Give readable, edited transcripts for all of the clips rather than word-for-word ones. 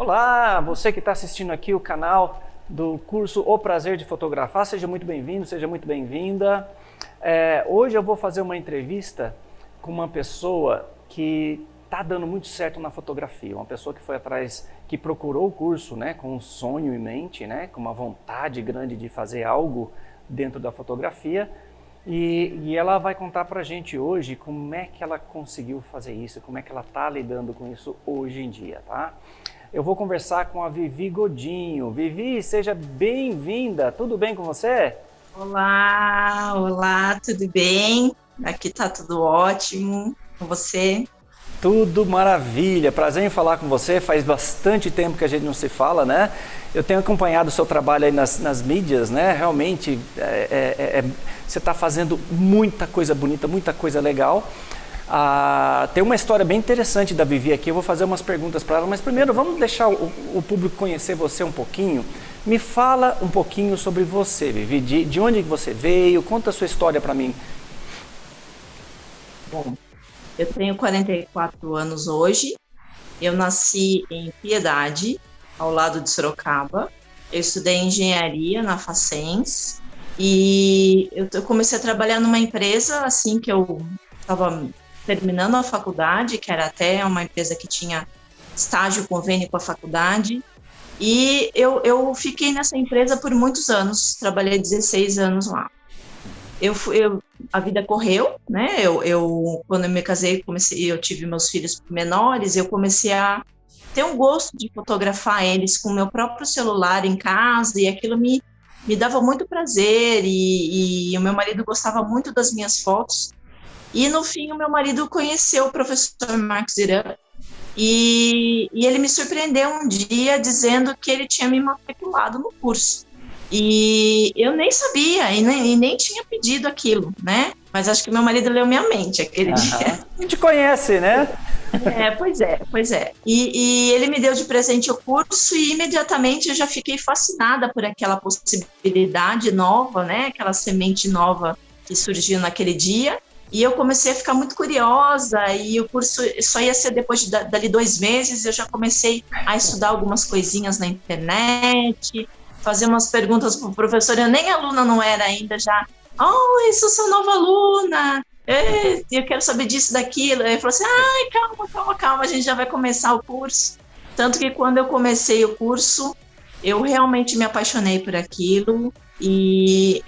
Olá, você que está assistindo aqui o canal do curso O Prazer de Fotografar, seja muito bem-vindo, seja muito bem-vinda. Hoje eu vou fazer uma entrevista com uma pessoa que está dando muito certo na fotografia, uma pessoa que foi atrás, que procurou o curso, né, com um sonho em mente, né, com uma vontade grande de fazer algo dentro da fotografia. E ela vai contar pra gente hoje como é que ela conseguiu fazer isso, como é que ela está lidando com isso hoje em dia, tá? Eu vou conversar com a Vivi Godinho. Vivi, seja bem-vinda. Tudo bem com você? Olá, tudo bem? Aqui tá tudo ótimo. Com você? Tudo maravilha. Prazer em falar com você. Faz bastante tempo que a gente não se fala, né? Eu tenho acompanhado o seu trabalho aí nas mídias, né? Realmente, você está fazendo muita coisa bonita, muita coisa legal. Tem uma história bem interessante da Vivi aqui, eu vou fazer umas perguntas para ela, mas primeiro vamos deixar o público conhecer você um pouquinho. Me fala um pouquinho sobre você, Vivi, de onde você veio, conta a sua história para mim. Bom, eu tenho 44 anos hoje, eu nasci em Piedade, ao lado de Sorocaba, eu estudei engenharia na Facens e eu comecei a trabalhar numa empresa assim que eu estava terminando a faculdade, que era até uma empresa que tinha estágio, convênio com a faculdade, e eu fiquei nessa empresa por muitos anos, trabalhei 16 anos lá. A vida correu, né? Quando eu me casei, eu tive meus filhos menores, eu comecei a ter um gosto de fotografar eles com o meu próprio celular em casa, e aquilo me dava muito prazer, e o meu marido gostava muito das minhas fotos. E, no fim, o meu marido conheceu o professor Marcos Irã e ele me surpreendeu um dia dizendo que ele tinha me matriculado no curso. E eu nem sabia e nem tinha pedido aquilo, né? Mas acho que meu marido leu minha mente aquele dia. A gente conhece, né? Pois é. E ele me deu de presente o curso e imediatamente eu já fiquei fascinada por aquela possibilidade nova, né? Aquela semente nova que surgiu naquele dia. E eu comecei a ficar muito curiosa, e o curso só ia ser depois dali 2 meses. Eu já comecei a estudar algumas coisinhas na internet, fazer umas perguntas para o professor. Eu nem aluna não era ainda, já, eu sou nova aluna, eu quero saber disso, daquilo. Ele falou assim, calma, a gente já vai começar o curso. Tanto que quando eu comecei o curso, eu realmente me apaixonei por aquilo, e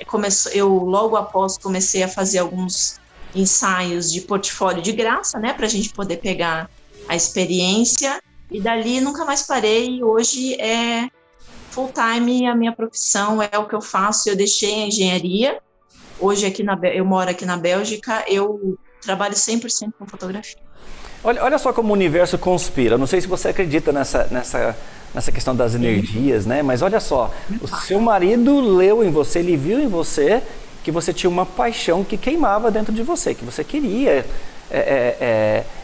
eu logo após comecei a fazer alguns ensaios de portfólio de graça, né, para a gente poder pegar a experiência, e dali nunca mais parei. Hoje é full time a minha profissão, é o que eu faço. Eu deixei a engenharia, hoje eu moro aqui na Bélgica, eu trabalho 100% com fotografia. Olha só como o universo conspira. Não sei se você acredita nessa questão das energias, né? Mas olha só, o seu marido leu em você, ele viu em você que você tinha uma paixão que queimava dentro de você, que você queria.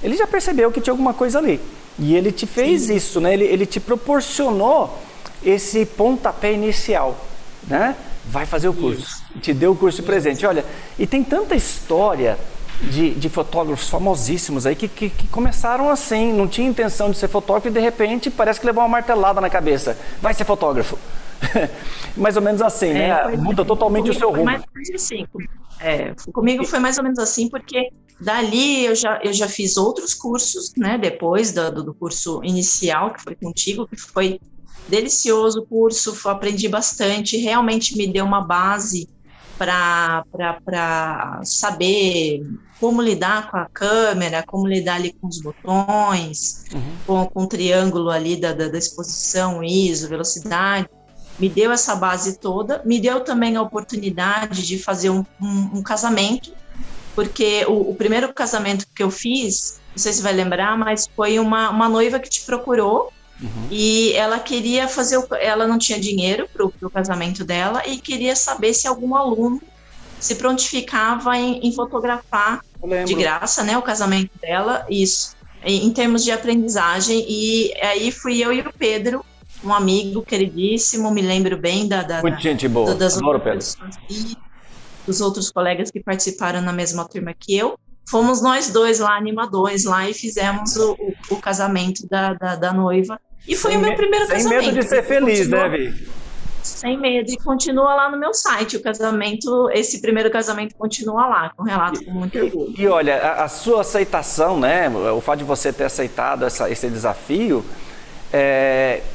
Ele já percebeu que tinha alguma coisa ali. E ele te fez isso, né? Ele te proporcionou esse pontapé inicial, né? Vai fazer o curso. Te deu o curso de presente. Olha, e tem tanta história de fotógrafos famosíssimos aí que começaram assim, não tinha intenção de ser fotógrafo e de repente parece que levou uma martelada na cabeça. Vai ser fotógrafo. Mais ou menos assim, né? Muda totalmente o seu rumo. Comigo foi mais ou menos assim, porque dali eu já fiz outros cursos, né? Depois do curso inicial, que foi contigo, que foi delicioso o curso, aprendi bastante, realmente me deu uma base para saber como lidar com a câmera, como lidar ali com os botões, com o triângulo ali da exposição, ISO, velocidade. Me deu essa base toda, me deu também a oportunidade de fazer um casamento, porque o primeiro casamento que eu fiz, não sei se vai lembrar, mas foi uma noiva que te procurou, e ela queria ela não tinha dinheiro para o casamento dela e queria saber se algum aluno se prontificava em fotografar de graça, né, o casamento dela, isso, em termos de aprendizagem. E aí fui eu e o Pedro, um amigo queridíssimo, me lembro bem Muito gente boa, adoro Pedro. Dos outros colegas que participaram na mesma turma que eu. fomos nós dois lá, animadores lá, e fizemos o casamento da noiva. E foi o meu primeiro casamento. Sem medo de ser feliz, né, Vi? Sem medo, e continua lá no meu site, o casamento, esse primeiro casamento continua lá, com relato com muito orgulho. E olha, a sua aceitação, né, o fato de você ter aceitado esse desafio,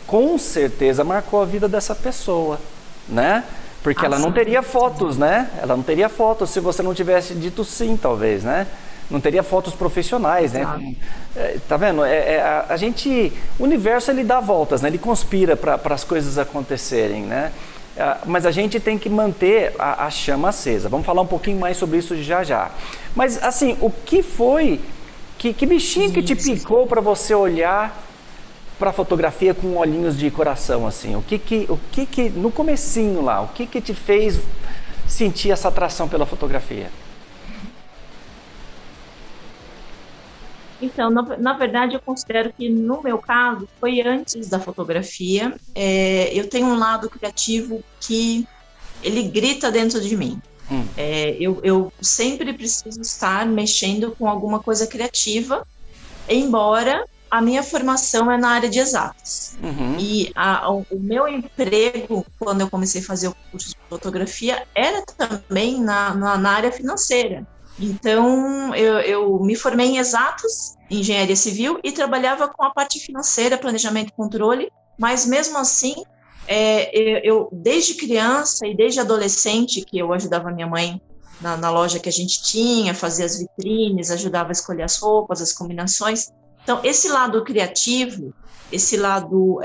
com certeza marcou a vida dessa pessoa, né? Porque ela não teria fotos, né? Ela não teria fotos se você não tivesse dito sim, talvez, né? Não teria fotos profissionais, né? Tá vendo? A gente, o universo, ele dá voltas, né? Ele conspira para as coisas acontecerem, né? Mas a gente tem que manter a chama acesa. Vamos falar um pouquinho mais sobre isso já já. Mas assim, o que foi, que bichinho que te picou para você olhar para a fotografia com olhinhos de coração, assim? O que no comecinho lá, o que te fez sentir essa atração pela fotografia? Então, na verdade, eu considero que, no meu caso, foi antes da fotografia. Eu tenho um lado criativo que ele grita dentro de mim. Eu sempre preciso estar mexendo com alguma coisa criativa, embora a minha formação é na área de exatas. E o meu emprego, quando eu comecei a fazer o curso de fotografia, era também na área financeira. Então, eu me formei em exatas, engenharia civil, e trabalhava com a parte financeira, planejamento e controle, mas mesmo assim, eu desde criança e desde adolescente, que eu ajudava minha mãe na loja que a gente tinha, fazia as vitrines, ajudava a escolher as roupas, as combinações. Então, esse lado criativo, esse lado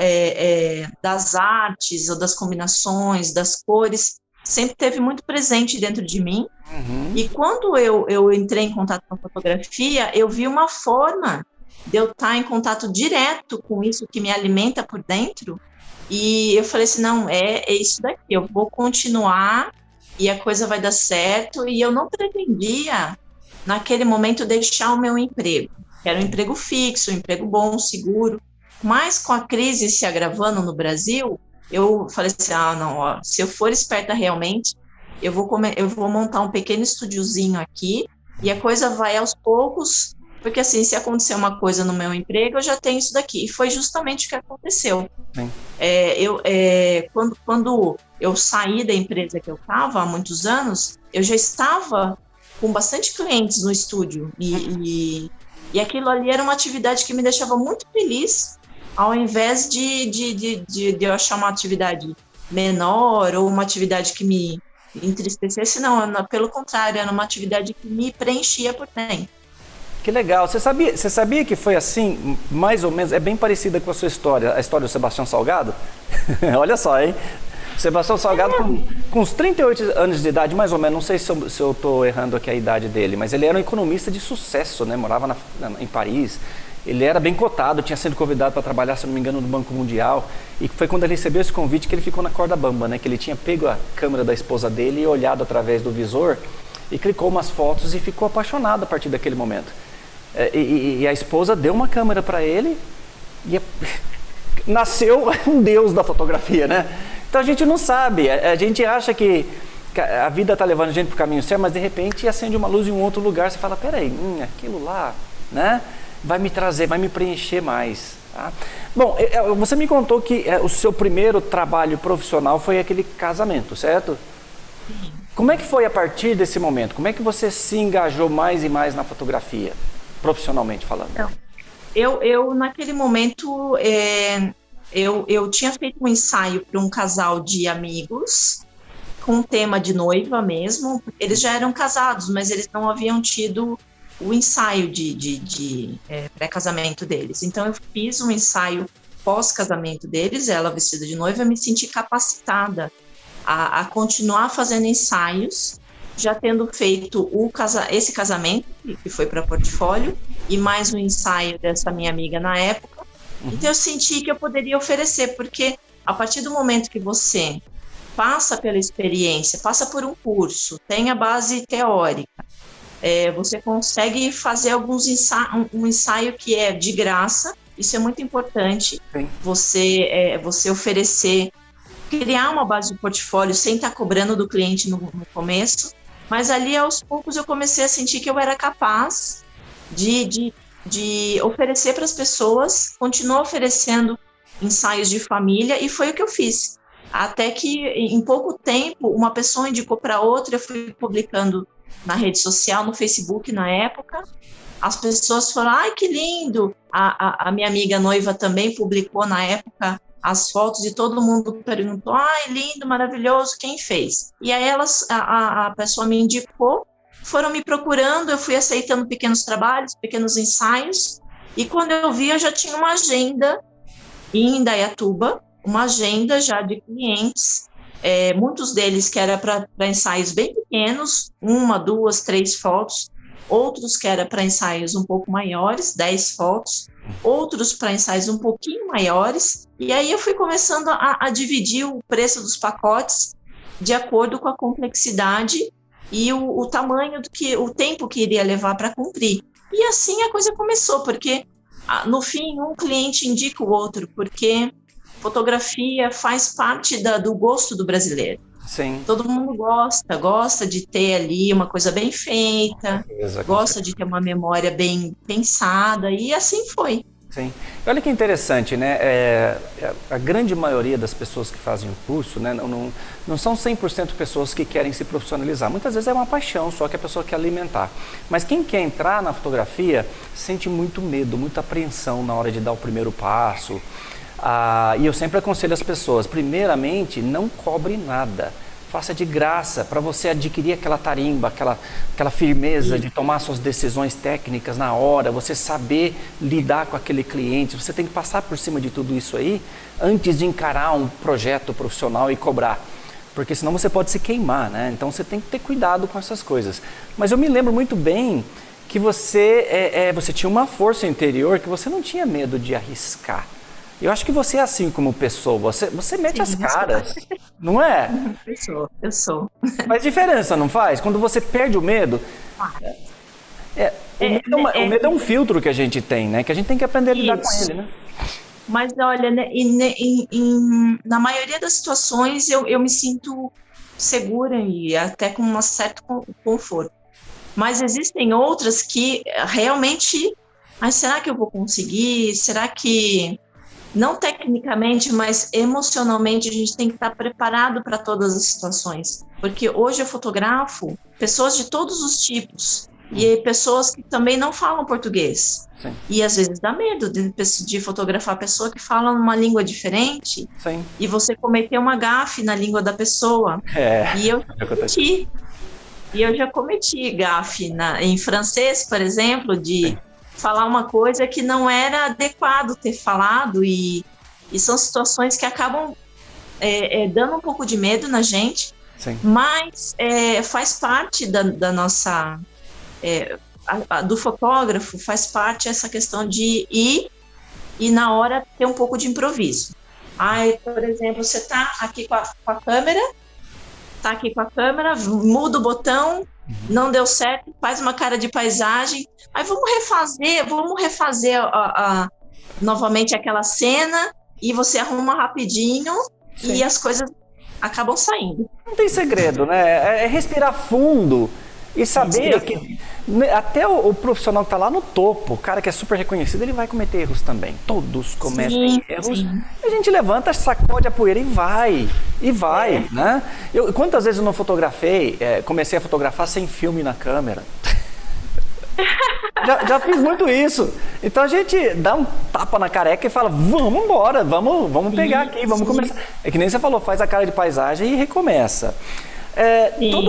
das artes, ou das combinações, das cores, sempre teve muito presente dentro de mim. E quando eu entrei em contato com a fotografia, eu vi uma forma de eu estar em contato direto com isso que me alimenta por dentro, e eu falei assim, não, é isso daqui, eu vou continuar e a coisa vai dar certo. E eu não pretendia, naquele momento, deixar o meu emprego, que era um emprego fixo, um emprego bom, seguro, mas com a crise se agravando no Brasil, eu falei assim, não, ó, se eu for esperta realmente, eu vou montar um pequeno estúdiozinho aqui, e a coisa vai aos poucos, porque assim, se acontecer uma coisa no meu emprego, eu já tenho isso daqui. E foi justamente o que aconteceu. Quando eu saí da empresa que eu estava há muitos anos, eu já estava com bastante clientes no estúdio, e aquilo ali era uma atividade que me deixava muito feliz, ao invés de eu achar uma atividade menor ou uma atividade que me entristecesse, não, pelo contrário, era uma atividade que me preenchia por dentro. Que legal. Você sabia que foi assim, mais ou menos, é bem parecida com a sua história, a história do Sebastião Salgado? Olha só, hein? Sebastião Salgado, com uns 38 anos de idade, mais ou menos, não sei se eu estou errando aqui a idade dele, mas ele era um economista de sucesso, né? Morava em Paris. Ele era bem cotado, tinha sido convidado para trabalhar, se não me engano, no Banco Mundial. E foi quando ele recebeu esse convite que ele ficou na corda bamba, né? Que ele tinha pego a câmera da esposa dele e olhado através do visor e clicou umas fotos e ficou apaixonado a partir daquele momento. E a esposa deu uma câmera para ele e nasceu um deus da fotografia, né? Então a gente não sabe, a gente acha que a vida está levando a gente para o caminho certo, mas de repente acende uma luz em um outro lugar, você fala, peraí, aquilo lá, né? Vai me trazer, vai me preencher mais. Tá? Bom, você me contou que o seu primeiro trabalho profissional foi aquele casamento, certo? Sim. Como é que foi a partir desse momento? Como é que você se engajou mais e mais na fotografia, profissionalmente falando? Eu naquele momento, eu tinha feito um ensaio para um casal de amigos, com tema de noiva mesmo. Eles já eram casados, mas eles não haviam tido o ensaio de pré-casamento deles. Então, eu fiz um ensaio pós-casamento deles, ela vestida de noiva, me senti capacitada a continuar fazendo ensaios, já tendo feito esse casamento, que foi para portfólio, e mais um ensaio dessa minha amiga na época. Então, eu senti que eu poderia oferecer, porque a partir do momento que você passa pela experiência, passa por um curso, tem a base teórica, você consegue fazer um ensaio que é de graça. Isso é muito importante. Sim. Você oferecer, criar uma base de portfólio sem estar cobrando do cliente no começo, Mas ali, aos poucos, eu comecei a sentir que eu era capaz de oferecer para as pessoas, continuar oferecendo ensaios de família, e foi o que eu fiz. Até que, em pouco tempo, uma pessoa indicou para outra, eu fui publicando na rede social, no Facebook na época, as pessoas falaram, ai, que lindo! A minha amiga noiva também publicou na época as fotos e todo mundo perguntou, ai, lindo, maravilhoso, quem fez? E aí a pessoa me indicou, foram me procurando, eu fui aceitando pequenos trabalhos, pequenos ensaios, e quando eu vi, eu já tinha uma agenda em Indaiatuba, uma agenda já de clientes, muitos deles que era para ensaios bem pequenos, 1, 2, 3 fotos, outros que era para ensaios um pouco maiores, 10 fotos, outros para ensaios um pouquinho maiores, e aí eu fui começando a dividir o preço dos pacotes de acordo com a complexidade e o tamanho o tempo que iria levar para cumprir. E assim a coisa começou, porque no fim um cliente indica o outro, porque fotografia faz parte do gosto do brasileiro. Sim. Todo mundo gosta de ter ali uma coisa bem feita, gosta de ter uma memória bem pensada, e assim foi. Sim. Olha que interessante, né? A grande maioria das pessoas que fazem o curso, né, não são 100% pessoas que querem se profissionalizar. Muitas vezes é uma paixão só que a pessoa quer alimentar. Mas quem quer entrar na fotografia sente muito medo, muita apreensão na hora de dar o primeiro passo. E eu sempre aconselho as pessoas, primeiramente, não cobre nada. Faça de graça, para você adquirir aquela tarimba, aquela firmeza de tomar suas decisões técnicas na hora, você saber lidar com aquele cliente. Você tem que passar por cima de tudo isso aí antes de encarar um projeto profissional e cobrar. Porque senão você pode se queimar, né? Então você tem que ter cuidado com essas coisas. Mas eu me lembro muito bem que você tinha uma força interior que você não tinha medo de arriscar. Eu acho que você é assim como pessoa, você mete as caras, não é? Eu sou. Faz diferença, não faz? Quando você perde o medo, o medo é um filtro que a gente tem, né? Que a gente tem que aprender a lidar com ele, né? Mas olha, né, na maioria das situações eu me sinto segura e até com um certo conforto. Mas existem outras que realmente, será que eu vou conseguir? Será que... Não tecnicamente, mas emocionalmente, a gente tem que estar preparado para todas as situações. Porque hoje eu fotografo pessoas de todos os tipos. E pessoas que também não falam português. Sim. E às vezes dá medo de fotografar a pessoa que fala uma língua diferente. Sim. E você cometer uma gafe na língua da pessoa. E eu já cometi gafe em francês, por exemplo, de... falar uma coisa que não era adequado ter falado, e são situações que acabam dando um pouco de medo na gente. Sim. Mas faz parte da nossa... do fotógrafo, faz parte essa questão de ir e na hora ter um pouco de improviso. Por exemplo, você está aqui com a câmera, muda o botão, não deu certo, faz uma cara de paisagem, aí vamos refazer novamente aquela cena, e você arruma rapidinho. Sim. E as coisas acabam saindo. Não tem segredo, né? É respirar fundo e saber que até o profissional que está lá no topo, o cara que é super reconhecido, ele vai cometer erros também. Todos cometem erros. Sim. A gente levanta, sacode a poeira e vai, né? Quantas vezes eu não fotografei, comecei a fotografar sem filme na câmera. já fiz muito isso. Então a gente dá um tapa na careca e fala, vamos embora, vamos pegar aqui, vamos começar. É que nem você falou, faz a cara de paisagem e recomeça.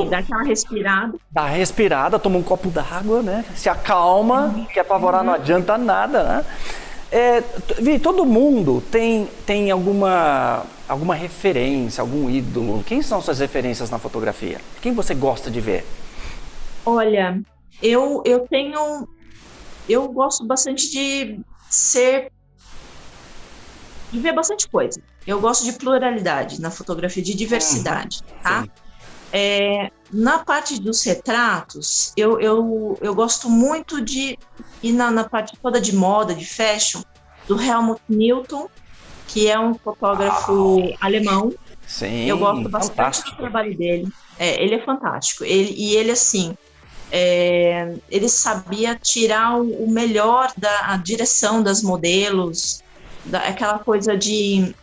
Dá aquela respirada. Dá uma respirada, toma um copo d'água, né? Se acalma, que apavorar não adianta nada, né? Vi, todo mundo tem alguma referência, algum ídolo. Quem são suas referências na fotografia? Quem você gosta de ver? Olha, eu gosto bastante de ver bastante coisa. Eu gosto de pluralidade na fotografia, de diversidade, tá? Sim. Na parte dos retratos, eu gosto muito de ir na parte toda de moda, de fashion, do Helmut Newton, que é um fotógrafo alemão. Sim, eu gosto bastante do trabalho dele. Ele é fantástico. Ele assim, ele sabia tirar o melhor da direção das modelos, aquela coisa de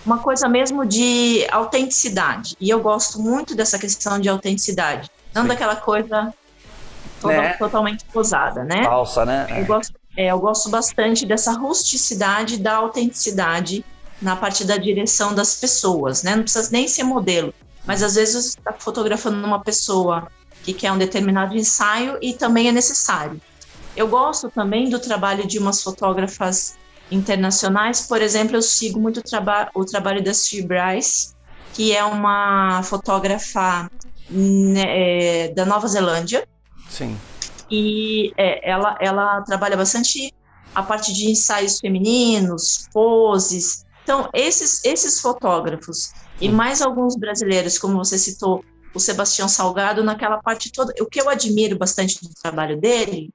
uma coisa mesmo de autenticidade. E eu gosto muito dessa questão de autenticidade, não Sim. daquela coisa Né? totalmente posada, né? Falsa, né? Eu gosto bastante dessa rusticidade, da autenticidade na parte da direção das pessoas, né? Não precisa nem ser modelo, mas às vezes você está fotografando uma pessoa que quer um determinado ensaio e também é necessário. Eu gosto também do trabalho de umas fotógrafas internacionais, por exemplo, eu sigo muito o trabalho da Sue Bryce, que é uma fotógrafa né, da Nova Zelândia, Sim. e ela trabalha bastante a parte de ensaios femininos, poses. Então, esses fotógrafos e mais alguns brasileiros, como você citou, o Sebastião Salgado, naquela parte toda, o que eu admiro bastante do trabalho dele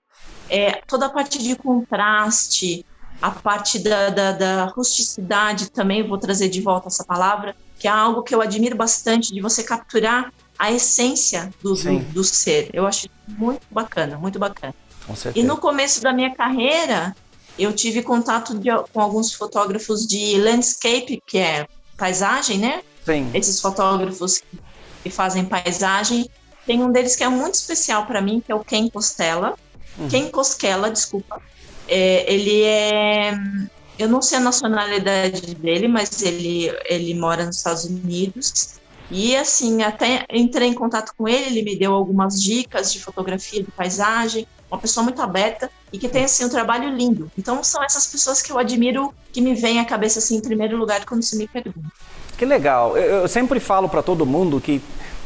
é toda a parte de contraste, a parte da rusticidade também, vou trazer de volta essa palavra, que é algo que eu admiro bastante, de você capturar a essência do ser. Eu acho muito bacana, muito bacana. Com certeza. E no começo da minha carreira, eu tive contato com alguns fotógrafos de landscape, que é paisagem, né? Sim. Esses fotógrafos que fazem paisagem. Tem um deles que é muito especial para mim, que é o Ken Costela. Ken Cosquela, desculpa. Ele é... Eu não sei a nacionalidade dele, mas ele mora nos Estados Unidos. E, assim, até entrei em contato com ele, ele me deu algumas dicas de fotografia, de paisagem, uma pessoa muito aberta e que tem, assim, um trabalho lindo. Então, são essas pessoas que eu admiro, que me vêm à cabeça, assim, em primeiro lugar, quando você me pergunta. Que legal. Eu sempre falo para todo mundo que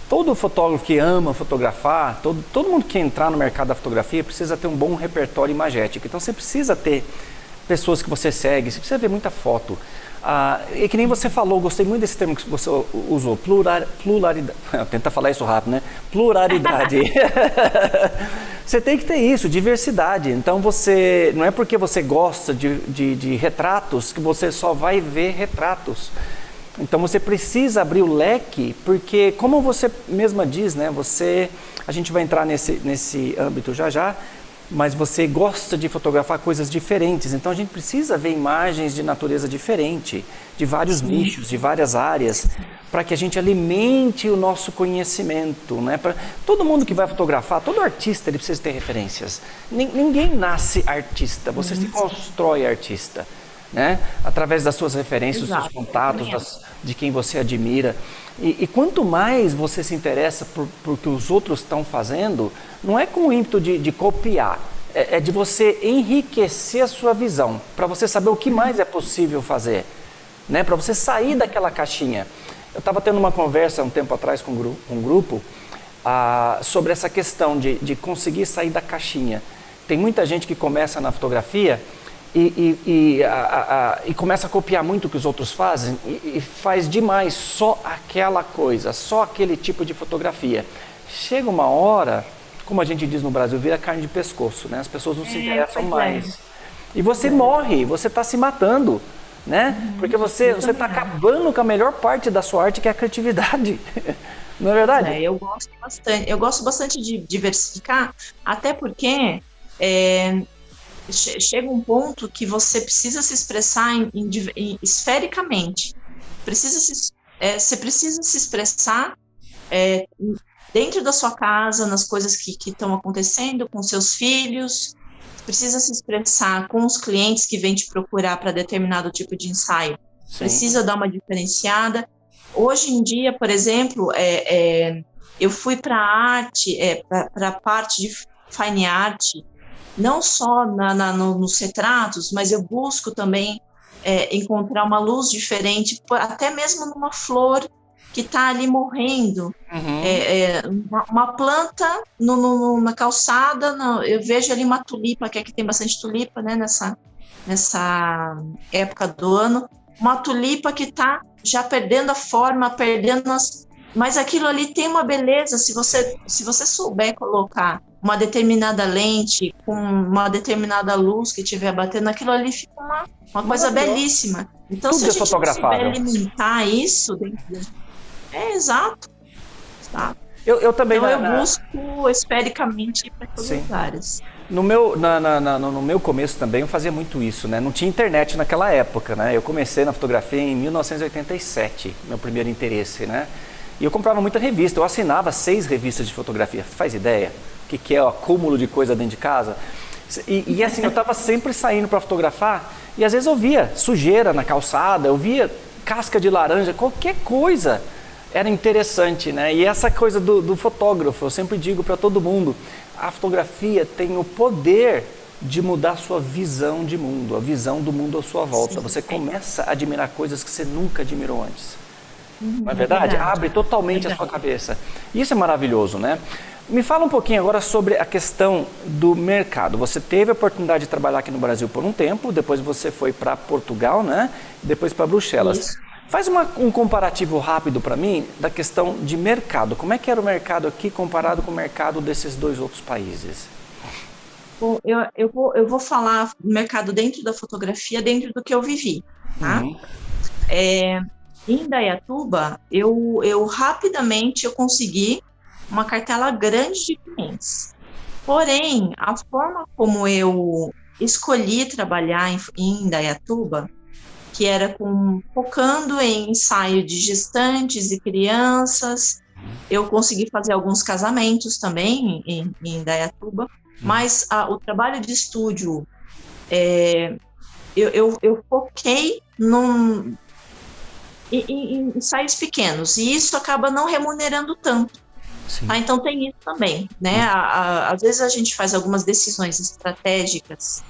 todo fotógrafo que ama fotografar, todo mundo que entrar no mercado da fotografia precisa ter um bom repertório imagético. Então, você precisa ter pessoas que você segue, você precisa ver muita foto. E que nem você falou, gostei muito desse termo que você usou, pluralidade. Tenta falar isso rápido, né? Pluralidade. Você tem que ter isso, diversidade. Então não é porque você gosta de retratos que você só vai ver retratos. Então você precisa abrir o leque, porque como você mesma diz, né? A gente vai entrar nesse âmbito já, mas você gosta de fotografar coisas diferentes, então a gente precisa ver imagens de natureza diferente, de vários nichos, de várias áreas, para que a gente alimente o nosso conhecimento, né? Todo mundo que vai fotografar, todo artista, ele precisa ter referências. Ninguém nasce artista, você se constrói artista, né? Através das suas referências, dos seus contatos, de quem você admira. E quanto mais você se interessa por que os outros estão fazendo, não é com o ímpeto de copiar, é de você enriquecer a sua visão, para você saber o que mais é possível fazer, né? Para você sair daquela caixinha. Eu estava tendo uma conversa um tempo atrás com um grupo sobre essa questão de conseguir sair da caixinha. Tem muita gente que começa na fotografia e começa a copiar muito o que os outros fazem e faz demais só aquela coisa, só aquele tipo de fotografia. Chega uma hora, como a gente diz no Brasil, vira carne de pescoço, né? As pessoas não se interessam mais. E você morre, você está se matando, né? Porque você está acabando com a melhor parte da sua arte, que é a criatividade. Não é verdade? Eu gosto bastante. Eu gosto bastante de diversificar, até porque chega um ponto que você precisa se expressar esfericamente. Você precisa se expressar dentro da sua casa, nas coisas que estão acontecendo com seus filhos. Precisa se expressar com os clientes que vêm te procurar para determinado tipo de ensaio. Sim. Precisa dar uma diferenciada. Hoje em dia, por exemplo, eu fui para a arte, para a parte de fine art, não só nos retratos, mas eu busco também encontrar uma luz diferente, até mesmo numa flor que está ali morrendo. Uma planta na calçada, eu vejo ali uma tulipa, que aqui tem bastante tulipa, né, nessa época do ano, uma tulipa que está já perdendo a forma, mas aquilo ali tem uma beleza, se você souber colocar uma determinada lente, com uma determinada luz que estiver batendo, aquilo ali fica uma coisa belíssima. Então, tudo se a gente souber alimentar isso, exato. tá? Eu também... Então eu busco espericamente ir para todas as áreas. No meu começo também eu fazia muito isso, né? Não tinha internet naquela época, né? Eu comecei na fotografia em 1987, meu primeiro interesse, né? E eu comprava muita revista, eu assinava 6 revistas de fotografia. Faz ideia o que é o acúmulo de coisa dentro de casa? E assim, eu estava sempre saindo para fotografar e às vezes eu via sujeira na calçada, eu via casca de laranja, qualquer coisa era interessante, né? E essa coisa do fotógrafo, eu sempre digo para todo mundo, a fotografia tem o poder de mudar a sua visão de mundo, a visão do mundo à sua volta. Sim, você começa a admirar coisas que você nunca admirou antes. Não é verdade? Abre totalmente a sua cabeça. Isso é maravilhoso, né? Me fala um pouquinho agora sobre a questão do mercado. Você teve a oportunidade de trabalhar aqui no Brasil por um tempo, depois você foi para Portugal, né? Depois para Bruxelas. Isso. Faz um comparativo rápido para mim da questão de mercado. Como é que era o mercado aqui comparado com o mercado desses 2 outros países? Bom, eu vou falar do mercado dentro da fotografia, dentro do que eu vivi, tá? Em Indaiatuba, eu rapidamente eu consegui uma cartela grande de clientes. Porém, a forma como eu escolhi trabalhar em Indaiatuba, que era focando em ensaio de gestantes e crianças. Eu consegui fazer alguns casamentos também em Indaiatuba, mas o trabalho de estúdio, eu foquei em ensaios pequenos, e isso acaba não remunerando tanto. Tá? Então tem isso também, né? Às vezes a gente faz algumas decisões estratégicas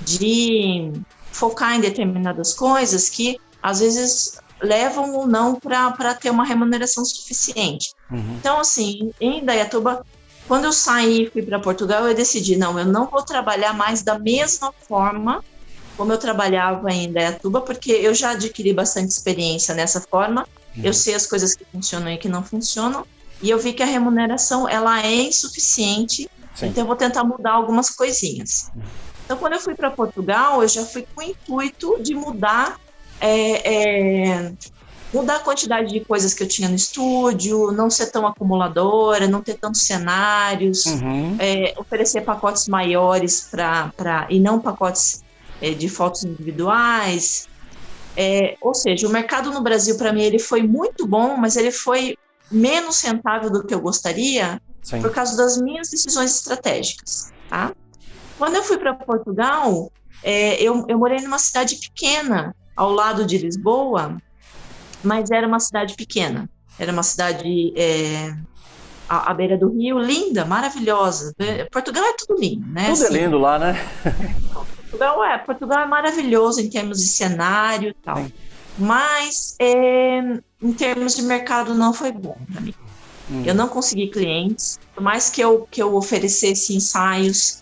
de focar em determinadas coisas que às vezes levam ou não para ter uma remuneração suficiente. Então, assim, em Indaiatuba, quando eu saí e fui para Portugal, eu decidi, eu não vou trabalhar mais da mesma forma como eu trabalhava em Indaiatuba, porque eu já adquiri bastante experiência nessa forma, eu sei as coisas que funcionam e que não funcionam, e eu vi que a remuneração ela é insuficiente, então eu vou tentar mudar algumas coisinhas. Então, quando eu fui para Portugal, eu já fui com o intuito de mudar a quantidade de coisas que eu tinha no estúdio, não ser tão acumuladora, não ter tantos cenários, oferecer pacotes maiores e não pacotes de fotos individuais. Ou seja, o mercado no Brasil, para mim, ele foi muito bom, mas ele foi menos rentável do que eu gostaria por causa das minhas decisões estratégicas, tá? Quando eu fui para Portugal, eu morei numa cidade pequena, ao lado de Lisboa, mas era uma cidade pequena. Era uma cidade à beira do rio, linda, maravilhosa. Portugal é tudo lindo, né? Tudo assim, é lindo lá, né? Portugal é maravilhoso em termos de cenário e tal. Mas, em termos de mercado, não foi bom para mim. Eu não consegui clientes, por mais que eu oferecesse ensaios.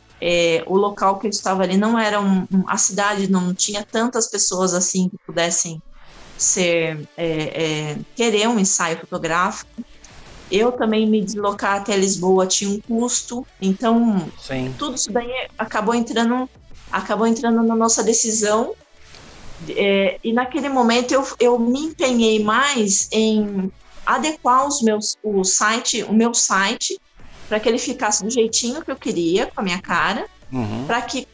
O local que eu estava ali não era a cidade não tinha tantas pessoas assim que pudessem querer um ensaio fotográfico. Eu também me deslocar até Lisboa tinha um custo, então tudo isso daí acabou entrando na nossa decisão, e naquele momento eu me empenhei mais em adequar o meu site para que ele ficasse do jeitinho que eu queria, com a minha cara, para que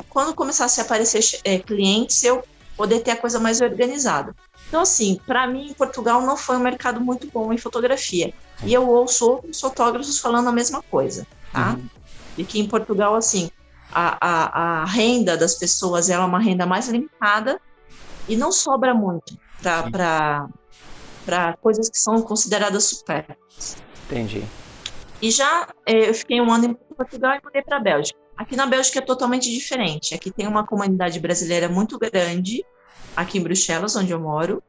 quando começasse a aparecer clientes, eu poder ter a coisa mais organizada. Então, assim, para mim, Portugal não foi um mercado muito bom em fotografia. E eu ouço outros fotógrafos falando a mesma coisa, tá? E que em Portugal, assim, a renda das pessoas é uma renda mais limitada e não sobra muito para coisas que são consideradas supérfluas. Entendi. E eu fiquei um ano em Portugal e mudei para a Bélgica. Aqui na Bélgica é totalmente diferente. Aqui tem uma comunidade brasileira muito grande, aqui em Bruxelas, onde eu moro,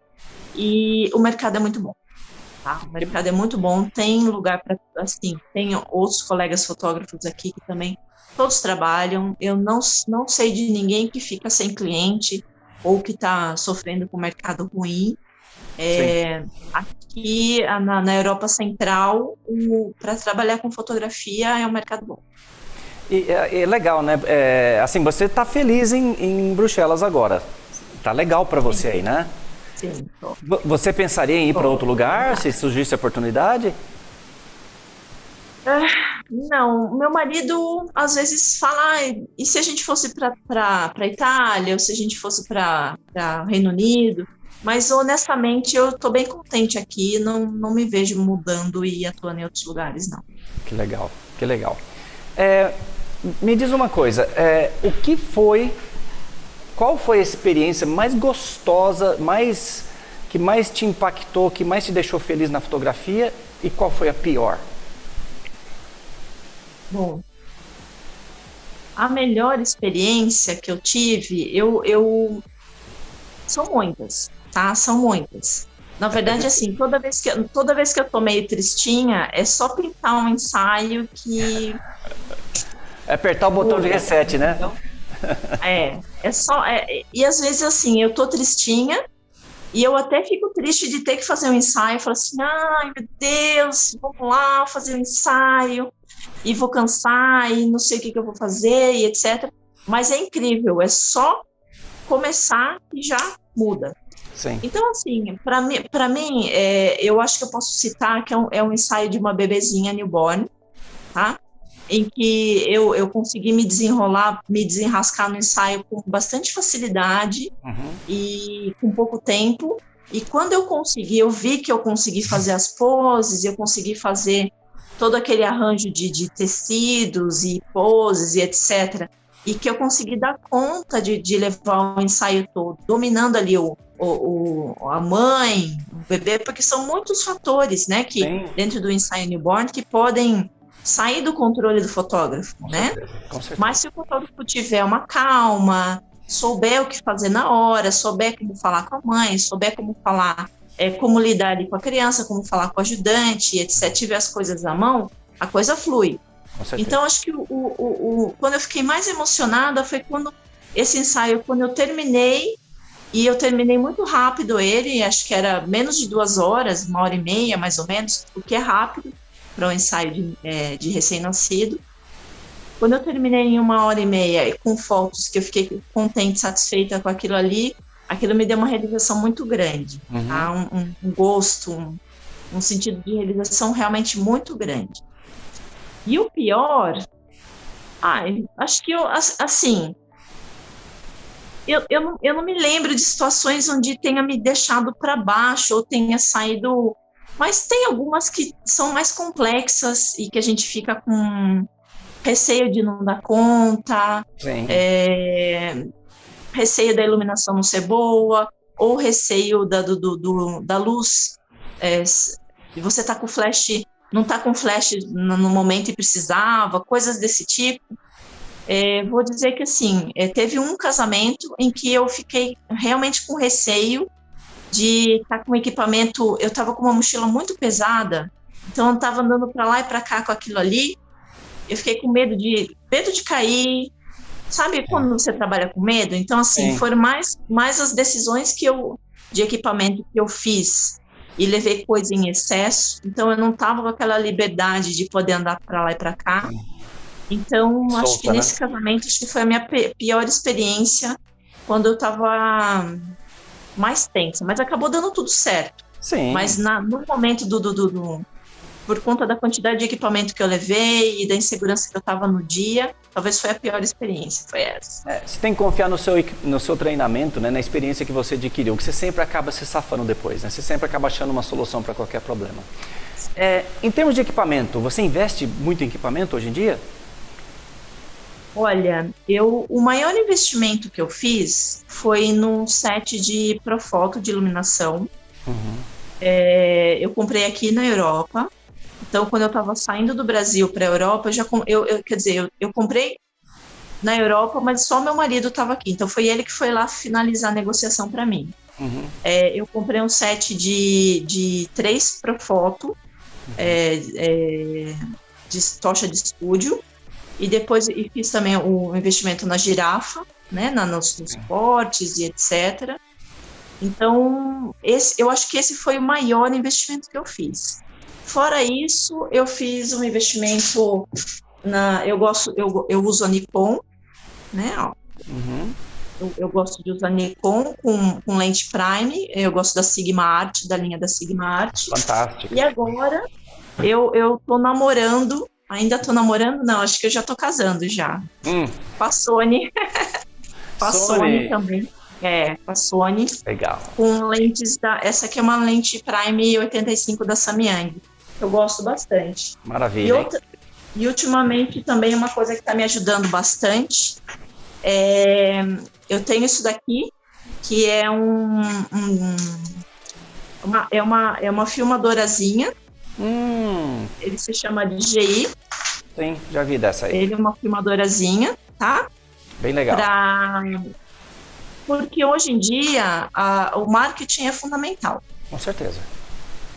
e o mercado é muito bom. Tá? O mercado é muito bom, tem lugar para, assim, tem outros colegas fotógrafos aqui que também todos trabalham. Eu não sei de ninguém que fica sem cliente ou que está sofrendo com o mercado ruim. Aqui na Europa Central, para trabalhar com fotografia é um mercado bom. E é legal, né? Assim, você está feliz em Bruxelas agora. Tá legal para você aí, né? Sim. Você pensaria em ir para outro lugar, se surgisse a oportunidade? Não, meu marido às vezes fala, e se a gente fosse para Itália, ou se a gente fosse para Reino Unido? Mas honestamente eu estou bem contente aqui, não me vejo mudando e atuando em outros lugares, não. Que legal, que legal. É, me diz uma coisa, qual foi a experiência mais gostosa, que mais te impactou, que mais te deixou feliz na fotografia e qual foi a pior? Bom, a melhor experiência que eu tive, são muitas, tá? São muitas. Na verdade, assim, toda vez que eu tô meio tristinha, é só pintar um ensaio que É apertar o botão de reset, né? e às vezes assim, eu tô tristinha e eu até fico triste de ter que fazer um ensaio, falo assim, ai meu Deus, vamos lá fazer um ensaio e vou cansar e não sei o que eu vou fazer e etc. Mas é incrível, é só começar e já muda. Sim. Então, assim, para mim eu acho que eu posso citar que é um ensaio de uma bebezinha newborn, tá? Em que eu consegui me desenrascar no ensaio com bastante facilidade e com pouco tempo. E quando eu vi que eu consegui fazer as poses, eu consegui fazer todo aquele arranjo de tecidos e poses e etc. E que eu consegui dar conta de levar o ensaio todo, dominando ali a mãe, o bebê, porque são muitos fatores, né, que dentro do ensaio newborn que podem sair do controle do fotógrafo, né? Com certeza. Mas se o fotógrafo tiver uma calma, souber o que fazer na hora, souber como falar com a mãe, souber como falar, como lidar ali com a criança, como falar com o ajudante, etc., tiver as coisas à mão, a coisa flui. Então, acho que quando eu fiquei mais emocionada foi quando esse ensaio, quando eu terminei, e eu terminei muito rápido ele, acho que era menos de 2 horas, 1h30, mais ou menos, o que é rápido para um ensaio de recém-nascido. Quando eu terminei em 1h30 com fotos que eu fiquei contente, satisfeita com aquilo ali, aquilo me deu uma realização muito grande, tá? Um gosto, um sentido de realização realmente muito grande. E o pior, acho que eu não me lembro de situações onde tenha me deixado para baixo ou tenha saído, mas tem algumas que são mais complexas e que a gente fica com receio de não dar conta, receio da iluminação não ser boa, ou receio da luz, e você tá com flash, não tá com flash no momento e precisava, coisas desse tipo. Vou dizer que assim, teve um casamento em que eu fiquei realmente com receio de estar com equipamento, eu estava com uma mochila muito pesada, então eu estava andando para lá e para cá com aquilo ali, eu fiquei com medo de cair, sabe quando você trabalha com medo? Então assim, foram mais as decisões de equipamento que eu fiz e levei coisa em excesso, então eu não estava com aquela liberdade de poder andar para lá e para cá. Então, acho que nesse casamento, acho que foi a minha pior experiência quando eu estava mais tensa. Mas acabou dando tudo certo. Sim. Mas no momento por conta da quantidade de equipamento que eu levei e da insegurança que eu estava no dia, talvez foi a pior experiência, foi essa. Você tem que confiar no seu treinamento, né, na experiência que você adquiriu, que você sempre acaba se safando depois, né? Você sempre acaba achando uma solução para qualquer problema. Em termos de equipamento, você investe muito em equipamento hoje em dia? Olha, o maior investimento que eu fiz foi num set de Profoto de iluminação. Eu comprei aqui na Europa. Então, quando eu estava saindo do Brasil para a Europa, eu comprei na Europa, mas só meu marido estava aqui. Então, foi ele que foi lá finalizar a negociação para mim. Eu comprei um set de 3 Profoto de tocha de estúdio. E depois fiz também o investimento na girafa, né, nos portes e etc. Então, eu acho que esse foi o maior investimento que eu fiz. Fora isso, eu fiz um investimento eu uso a Nikon, né? Eu gosto de usar Nikon com lente prime, eu gosto da Sigma Art, da linha da Sigma Art. Fantástico. E agora eu tô namorando Ainda tô namorando? Não, acho que eu já tô casando já. Com a Sony. Com a Sony também. Com a Sony. Legal. Com lentes essa aqui é uma lente Prime 85 da Samyang. Eu gosto bastante. Maravilha. E ultimamente também uma coisa que está me ajudando bastante eu tenho isso daqui, que é uma filmadorazinha. Ele se chama DJI. Sim, já vi dessa aí. Ele é uma filmadorazinha, tá? Bem legal. Porque hoje em dia o marketing é fundamental. Com certeza.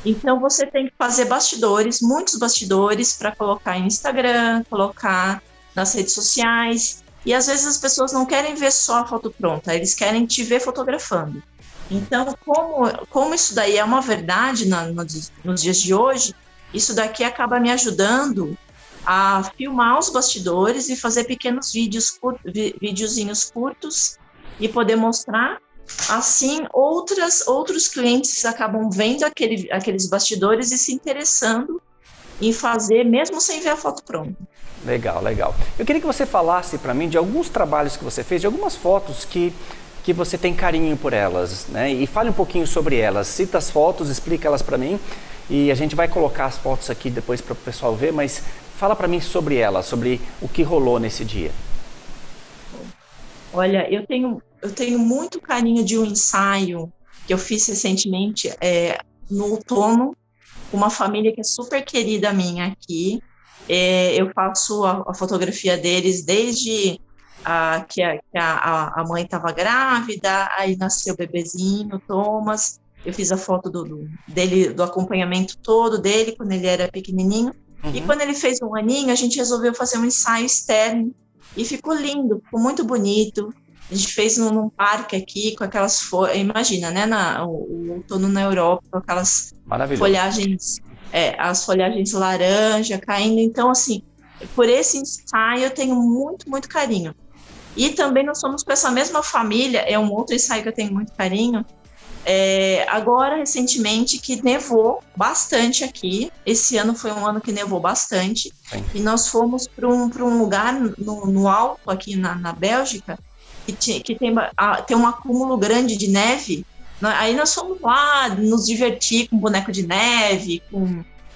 Então você tem que fazer bastidores, muitos bastidores, para colocar em Instagram, colocar nas redes sociais. E às vezes as pessoas não querem ver só a foto pronta, eles querem te ver fotografando. Então, como isso daí é uma verdade nos dias de hoje, isso daqui acaba me ajudando a filmar os bastidores e fazer pequenos videozinhos curtos e poder mostrar. Assim, outros clientes acabam vendo aqueles bastidores e se interessando em fazer, mesmo sem ver a foto pronta. Legal, legal. Eu queria que você falasse para mim de alguns trabalhos que você fez, de algumas fotos que você tem carinho por elas, né? E fale um pouquinho sobre elas. Cita as fotos, explica elas para mim e a gente vai colocar as fotos aqui depois para o pessoal ver, mas fala para mim sobre elas, sobre o que rolou nesse dia. Olha, eu tenho muito carinho de um ensaio que eu fiz recentemente no outono, com uma família que é super querida minha aqui. Eu faço a fotografia deles desde que a mãe estava grávida, aí nasceu o bebezinho, Thomas. Eu fiz a foto do acompanhamento todo dele, quando ele era pequenininho. E quando ele fez 1 aninho, a gente resolveu fazer um ensaio externo. E ficou lindo, ficou muito bonito. A gente fez num parque aqui, com aquelas folhas, imagina, né, o outono na Europa, com aquelas folhagens, as folhagens laranja caindo. Então, assim, por esse ensaio eu tenho muito, muito carinho. E também nós somos com essa mesma família, é um outro ensaio que eu tenho muito carinho, agora, recentemente, que nevou bastante aqui. Esse ano foi um ano que nevou bastante. Sim. E nós fomos para um lugar no alto, aqui na Bélgica, que tem um acúmulo grande de neve. Aí nós fomos lá nos divertir com boneco de neve,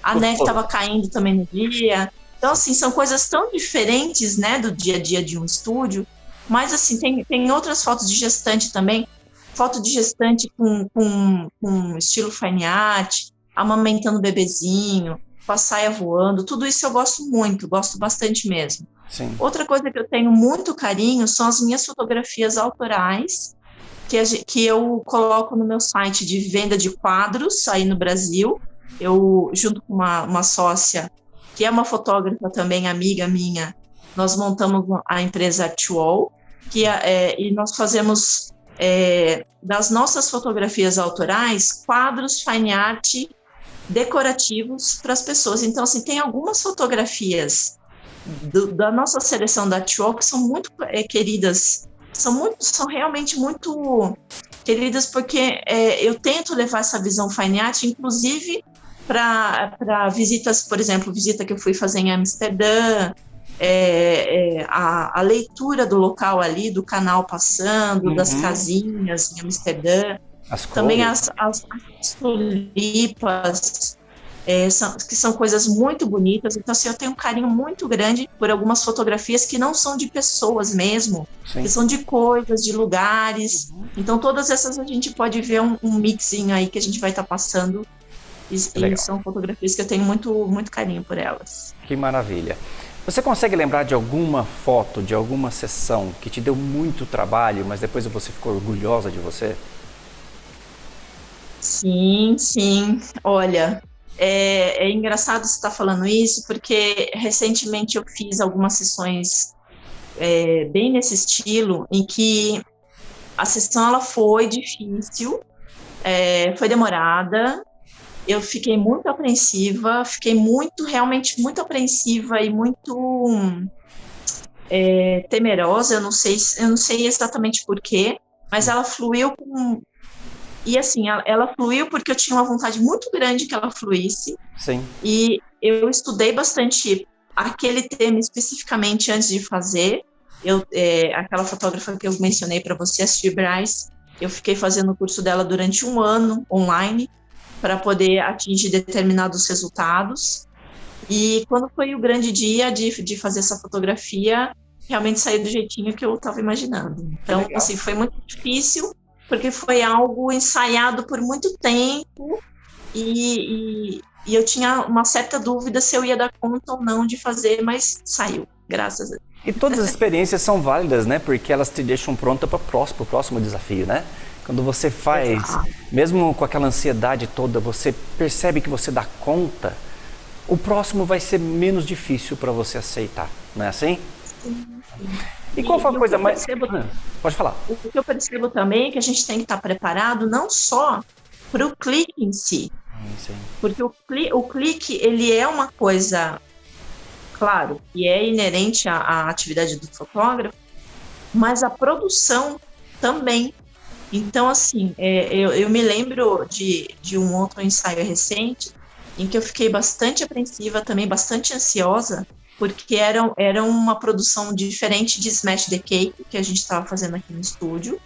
a neve estava caindo também no dia. Então, assim, são coisas tão diferentes, né, do dia a dia de um estúdio. Mas, assim, tem outras fotos de gestante também. Foto de gestante com estilo fine art, amamentando o bebezinho, com a saia voando, tudo isso eu gosto muito, gosto bastante mesmo. Sim. Outra coisa que eu tenho muito carinho são as minhas fotografias autorais, que eu coloco no meu site de venda de quadros aí no Brasil. Eu, junto com uma sócia, que é uma fotógrafa também, amiga minha, nós montamos a empresa Artwall, e nós fazemos... das nossas fotografias autorais, quadros fine art decorativos para as pessoas. Então, assim, tem algumas fotografias da nossa seleção da Artwall que são muito queridas, são realmente muito queridas, porque eu tento levar essa visão fine art, inclusive para visitas, por exemplo, visita que eu fui fazer em Amsterdã, a leitura do local ali, do canal passando, das casinhas em Amsterdã, também as tulipas, que são coisas muito bonitas. Então, assim, eu tenho um carinho muito grande por algumas fotografias que não são de pessoas mesmo, sim, que são de coisas, de lugares. Então, todas essas a gente pode ver um mixinho aí que a gente vai estar passando, e são fotografias que eu tenho muito, muito carinho por elas. Que maravilha! Você consegue lembrar de alguma foto, de alguma sessão que te deu muito trabalho, mas depois você ficou orgulhosa de você? Sim, sim. Olha, é engraçado você estar falando isso, porque recentemente eu fiz algumas sessões bem nesse estilo, em que a sessão ela foi difícil, foi demorada. Eu fiquei muito apreensiva, realmente muito apreensiva e muito temerosa. Eu não sei exatamente por quê, mas ela fluiu e assim, ela fluiu porque eu tinha uma vontade muito grande que ela fluísse. Sim. E eu estudei bastante aquele tema especificamente antes de fazer. Aquela fotógrafa que eu mencionei para você, a Steve Bryce, eu fiquei fazendo o curso dela durante 1 ano online para poder atingir determinados resultados. E quando foi o grande dia de fazer essa fotografia, realmente saiu do jeitinho que eu estava imaginando. Então, assim, foi muito difícil, porque foi algo ensaiado por muito tempo e eu tinha uma certa dúvida se eu ia dar conta ou não de fazer, mas saiu, graças a Deus. E todas as experiências são válidas, né? Porque elas te deixam pronta para o próximo desafio, né? Quando você faz, mesmo com aquela ansiedade toda, você percebe que você dá conta, o próximo vai ser menos difícil para você aceitar, não é assim? Sim. E qual foi a coisa mais... Pode falar. O que eu percebo também é que a gente tem que estar preparado não só para o clique em si, Sim. porque o clique, ele é uma coisa, claro, que é inerente à atividade do fotógrafo, mas a produção também. Então, assim, eu me lembro de um outro ensaio recente em que eu fiquei bastante apreensiva, também bastante ansiosa, porque era uma produção diferente de Smash the Cake que a gente estava fazendo aqui no estúdio,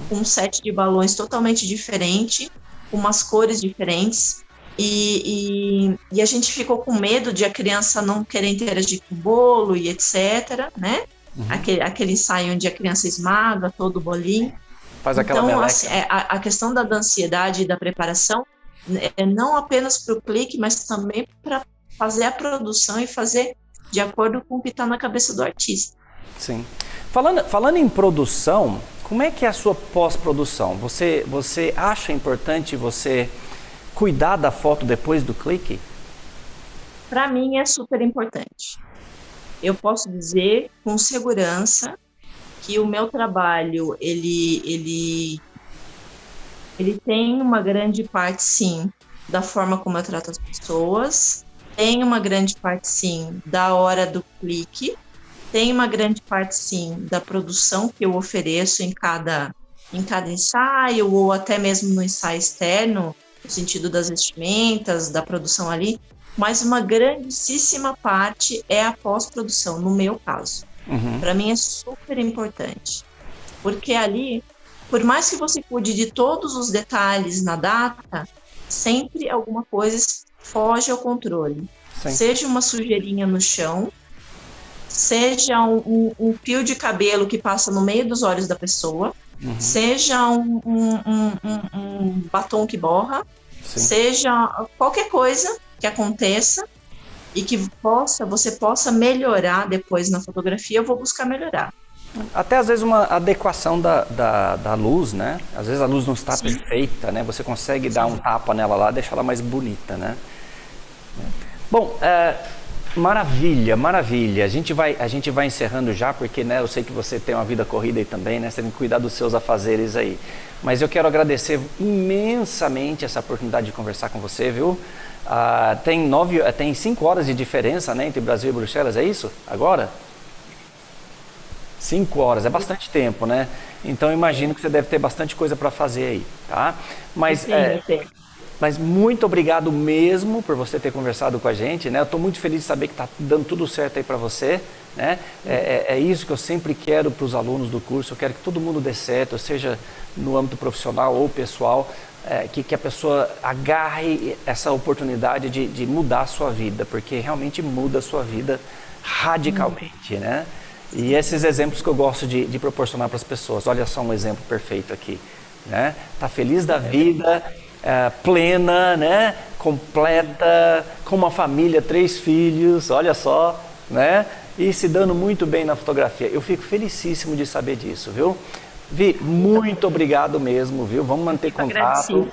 com um set de balões totalmente diferente, com umas cores diferentes, e a gente ficou com medo de a criança não querer interagir com o bolo e etc., né? Aquele ensaio onde a criança esmaga todo o bolinho. Faz aquela então, meleca. assim, a questão da ansiedade e da preparação é não apenas para o clique, mas também para fazer a produção e fazer de acordo com o que está na cabeça do artista. Sim. Falando em produção, como é que é a sua pós-produção? Você acha importante você cuidar da foto depois do clique? Para mim é super importante. Eu posso dizer com segurança que o meu trabalho, ele tem uma grande parte, sim, da forma como eu trato as pessoas, tem uma grande parte, sim, da hora do clique, tem uma grande parte, sim, da produção que eu ofereço em cada ensaio, ou até mesmo no ensaio externo, no sentido das vestimentas, da produção ali, mas uma grandíssima parte é a pós-produção, no meu caso. Para mim é super importante, porque ali, por mais que você cuide de todos os detalhes na data, sempre alguma coisa foge ao controle. Sim. Seja uma sujeirinha no chão, seja um fio de cabelo que passa no meio dos olhos da pessoa, seja um batom que borra, sim, seja qualquer coisa que aconteça e que você possa melhorar depois na fotografia, eu vou buscar melhorar. Até às vezes uma adequação da luz, né? Às vezes a luz não está, sim, perfeita, né? Você consegue, sim, dar um tapa nela lá, deixar ela mais bonita, né? Bom, maravilha, maravilha. A gente vai encerrando já, porque, né, eu sei que você tem uma vida corrida aí também, né? Você tem que cuidar dos seus afazeres aí. Mas eu quero agradecer imensamente essa oportunidade de conversar com você, viu? Tem 5 horas de diferença, né, entre Brasil e Bruxelas, é isso? Agora? 5 horas, é bastante tempo, né? Então eu imagino que você deve ter bastante coisa para fazer aí, tá? Mas, mas muito obrigado mesmo por você ter conversado com a gente, né? Eu estou muito feliz de saber que está dando tudo certo aí para você, né? É isso que eu sempre quero para os alunos do curso, eu quero que todo mundo dê certo, seja no âmbito profissional ou pessoal, que a pessoa agarre essa oportunidade de mudar a sua vida, porque realmente muda a sua vida radicalmente, né? E esses exemplos que eu gosto de proporcionar para as pessoas. Olha só um exemplo perfeito aqui, né? Tá feliz da vida, plena, né? Completa, com uma família, 3 filhos, olha só, né? E se dando muito bem na fotografia. Eu fico felicíssimo de saber disso, viu? Vi, muito obrigado mesmo, viu? Vamos manter contato.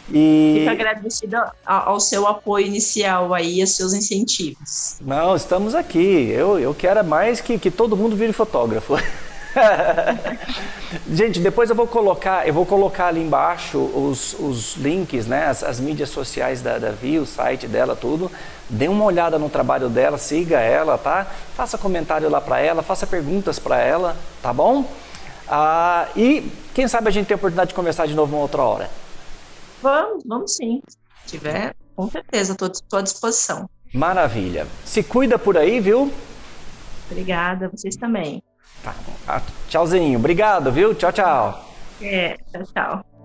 Fico agradecida ao seu apoio inicial aí, aos seus incentivos. Não, estamos aqui. Eu quero mais que todo mundo vire fotógrafo. Gente, depois eu vou colocar ali embaixo os links, né? As mídias sociais da Vi, o site dela, tudo. Dê uma olhada no trabalho dela, siga ela, tá? Faça comentário lá para ela, faça perguntas para ela, tá bom? E quem sabe a gente tem a oportunidade de conversar de novo uma outra hora. Vamos sim. Se tiver, com certeza, estou à disposição. Maravilha. Se cuida por aí, viu? Obrigada, vocês também. Tá. Tchauzinho. Obrigado, viu? Tchau, tchau. Tchau, tchau.